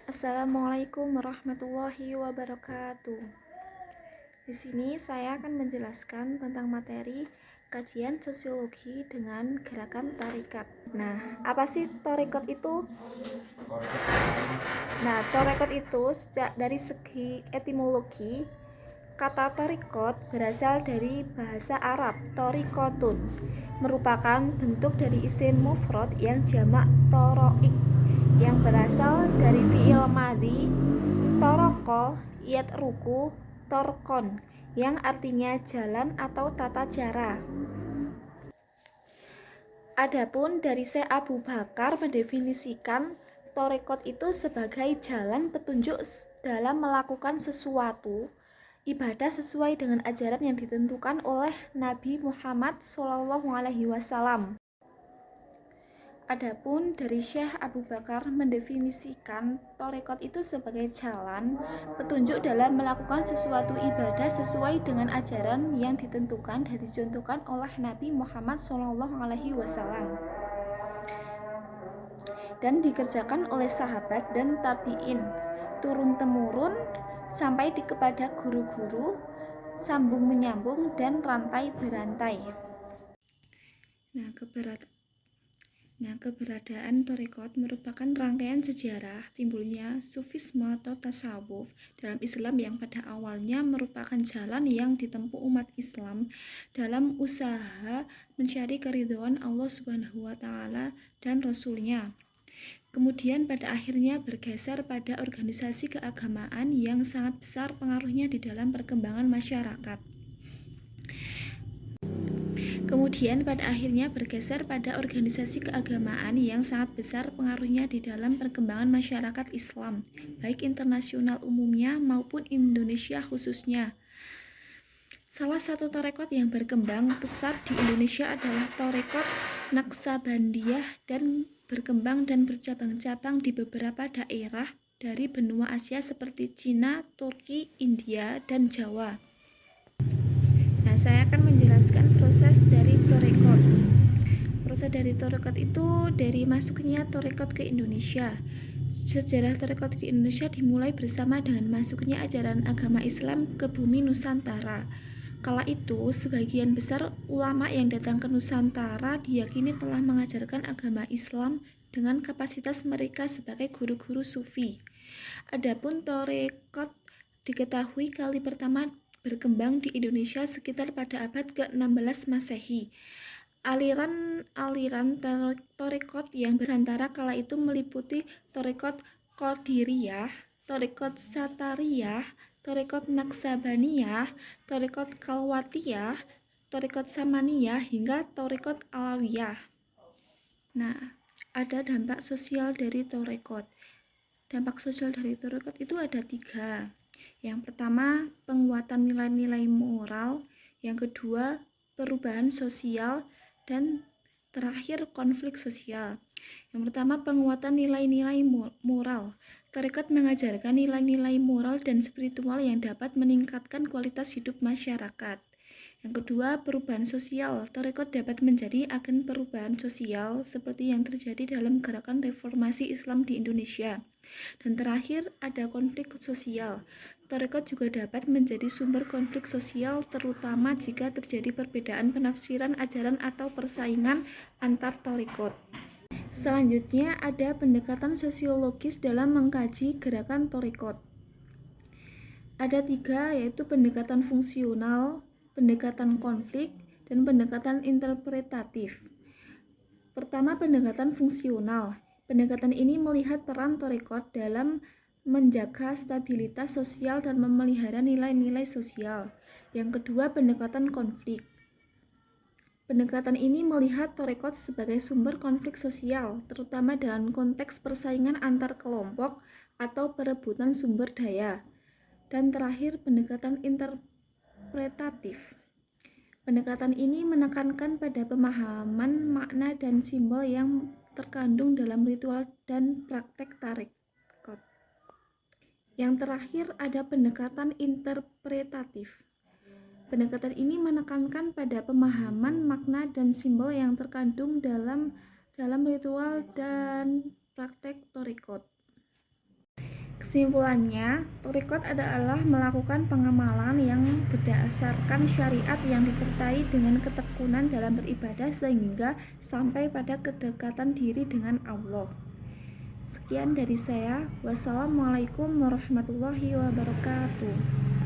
Assalamualaikum warahmatullahi wabarakatuh. Di sini saya akan menjelaskan tentang materi kajian sosiologi dengan gerakan tarekat. Nah, apa sih tarekat itu? Tarekat itu dari segi etimologi, kata tarekat berasal dari bahasa Arab torikotun, merupakan bentuk dari isim mufrad yang jamak toroik, yang berasal dari fi'il madhi toroko yatruku torkon, yang artinya jalan atau tata cara. Adapun dari Syekh Abu Bakar mendefinisikan tarekat itu sebagai jalan petunjuk dalam melakukan sesuatu ibadah sesuai dengan ajaran yang ditentukan oleh Nabi Muhammad SAW. Adapun dari Syekh Abu Bakar mendefinisikan tarekat itu sebagai jalan petunjuk dalam melakukan sesuatu ibadah sesuai dengan ajaran yang ditentukan dan dicontohkan oleh Nabi Muhammad SAW dan dikerjakan oleh sahabat dan tabi'in turun-temurun sampai kepada guru-guru, sambung menyambung dan rantai berantai. Keberadaan tarekat merupakan rangkaian sejarah timbulnya sufisme atau tasawuf dalam Islam yang pada awalnya merupakan jalan yang ditempuh umat Islam dalam usaha mencari keridhaan Allah Subhanahu wa Ta'ala dan Rasul-Nya. Kemudian pada akhirnya bergeser pada organisasi keagamaan yang sangat besar pengaruhnya di dalam perkembangan masyarakat. Islam, baik internasional umumnya maupun Indonesia khususnya. Salah satu tarekat yang berkembang pesat di Indonesia adalah tarekat Naqsabandiyah dan berkembang dan bercabang-cabang di beberapa daerah dari benua Asia seperti Cina, Turki, India, dan Jawa. Saya akan menjelaskan proses dari tarekat. Proses dari tarekat itu dari masuknya tarekat ke Indonesia. Sejarah tarekat di Indonesia dimulai bersama dengan masuknya ajaran agama Islam ke bumi Nusantara. Kala itu, sebagian besar ulama yang datang ke Nusantara diyakini telah mengajarkan agama Islam dengan kapasitas mereka sebagai guru-guru sufi. Adapun tarekat diketahui kali pertama berkembang di Indonesia sekitar pada abad ke-16 Masehi. Aliran tarekat yang bersantara kala itu meliputi tarekat Qadiriyah, tarekat Satariyah, tarekat Naqsabaniyah, tarekat Khalwatiyah, tarekat Samaniyah, hingga tarekat Alawiyah. Ada dampak sosial dari tarekat. Dampak sosial dari tarekat itu ada 3. Yang pertama, penguatan nilai-nilai moral. Yang kedua, perubahan sosial. Dan terakhir, konflik sosial. Yang pertama, penguatan nilai-nilai moral. Tarekat mengajarkan nilai-nilai moral dan spiritual yang dapat meningkatkan kualitas hidup masyarakat. Yang kedua, perubahan sosial. Tarekat dapat menjadi agen perubahan sosial seperti yang terjadi dalam gerakan reformasi Islam di Indonesia. Dan terakhir, ada konflik sosial. Tarekat juga dapat menjadi sumber konflik sosial, terutama jika terjadi perbedaan penafsiran ajaran atau persaingan antar tarekat. Selanjutnya, ada pendekatan sosiologis dalam mengkaji gerakan tarekat. Ada 3, yaitu pendekatan fungsional, pendekatan konflik, dan pendekatan interpretatif. Pertama, pendekatan fungsional. Pendekatan ini melihat peran tarekat dalam menjaga stabilitas sosial dan memelihara nilai-nilai sosial. Yang kedua, pendekatan konflik. Pendekatan ini melihat tarekat sebagai sumber konflik sosial, terutama dalam konteks persaingan antar kelompok atau perebutan sumber daya. Dan terakhir, pendekatan interpretatif. Pendekatan ini menekankan pada pemahaman makna dan simbol yang terkandung dalam ritual dan praktek tarekat. Yang terakhir, ada pendekatan interpretatif. Pendekatan ini menekankan pada pemahaman makna dan simbol yang terkandung dalam ritual dan praktek tarekat. Kesimpulannya, thariqat adalah melakukan pengamalan yang berdasarkan syariat yang disertai dengan ketekunan dalam beribadah sehingga sampai pada kedekatan diri dengan Allah. Sekian dari saya. Wassalamualaikum warahmatullahi wabarakatuh.